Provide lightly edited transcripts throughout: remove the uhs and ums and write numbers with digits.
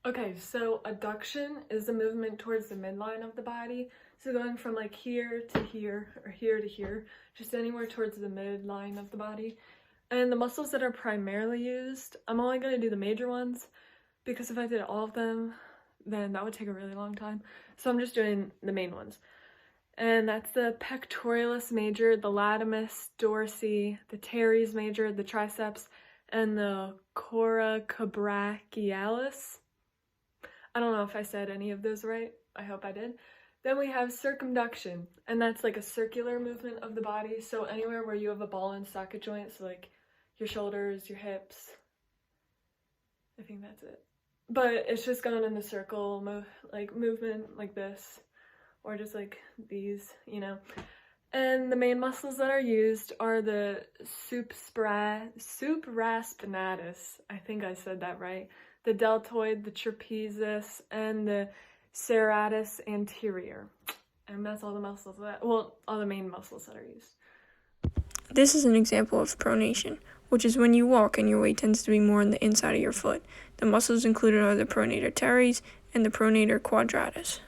Okay, so adduction is the movement towards the midline of the body. So going from like here to here or here to here, just anywhere towards the midline of the body. And the muscles that are primarily used, I'm only going to do the major ones because if I did all of them, then that would take a really long time. So I'm just doing the main ones. And that's the pectoralis major, the latimus dorsi, the teres major, the triceps, and the coracobrachialis. I don't know if I said any of those right. I hope I did. Then we have circumduction, and that's like a circular movement of the body. So anywhere where you have a ball and socket joint, so like your shoulders, your hips. I think that's it. But it's just going in the circle movement like this, or just like these, you know. And the main muscles that are used are the supraspinatus. I think I said that right. The deltoid, the trapezius, and the serratus anterior. And that's all the muscles all the main muscles that are used. This is an example of pronation, which is when you walk and your weight tends to be more on the inside of your foot. The muscles included are the pronator teres and the pronator quadratus.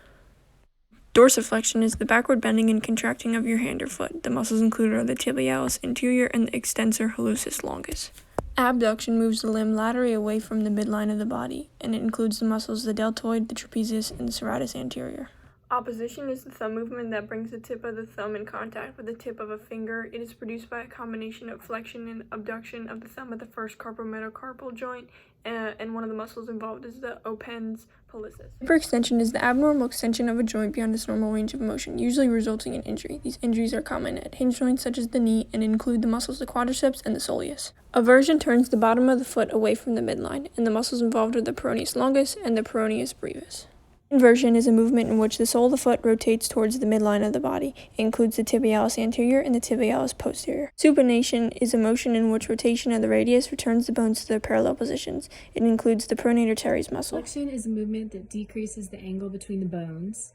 Dorsiflexion is the backward bending and contracting of your hand or foot. The muscles included are the tibialis anterior and the extensor hallucis longus. Abduction moves the limb laterally away from the midline of the body, and it includes the muscles the deltoid, the trapezius, and the serratus anterior. Opposition is the thumb movement that brings the tip of the thumb in contact with the tip of a finger. It is produced by a combination of flexion and abduction of the thumb at the first carpometacarpal joint, and one of the muscles involved is the oppens pollicis. Hyperextension is the abnormal extension of a joint beyond its normal range of motion, usually resulting in injury. These injuries are common at hinge joints such as the knee and include the muscles the quadriceps and the soleus. Aversion turns the bottom of the foot away from the midline, and the muscles involved are the peroneus longus and the peroneus brevis. Inversion is a movement in which the sole of the foot rotates towards the midline of the body. It includes the tibialis anterior and the tibialis posterior. Supination is a motion in which rotation of the radius returns the bones to their parallel positions. It includes the pronator teres muscle. Flexion is a movement that decreases the angle between the bones.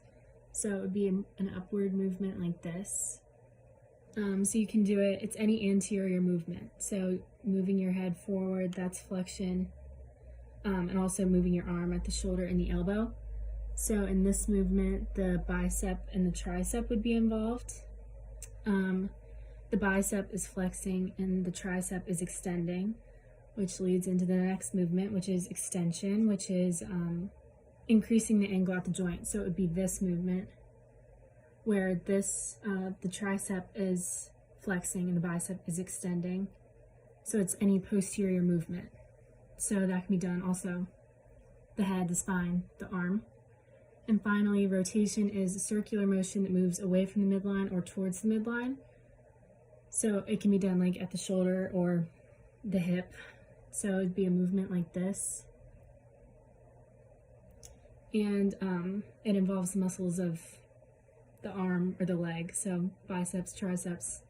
So it would be an upward movement like this. So you can do it, it's any anterior movement. So moving your head forward, that's flexion. And also moving your arm at the shoulder and the elbow. So in this movement, the bicep and the tricep would be involved. The bicep is flexing and the tricep is extending, which leads into the next movement, which is extension, which is increasing the angle at the joint. So it would be this movement where this, the tricep is flexing and the bicep is extending. So it's any posterior movement. So that can be done also the head, the spine, the arm. And finally, rotation is a circular motion that moves away from the midline or towards the midline. So it can be done like at the shoulder or the hip. So it'd be a movement like this. And it involves the muscles of the arm or the leg. So biceps, triceps,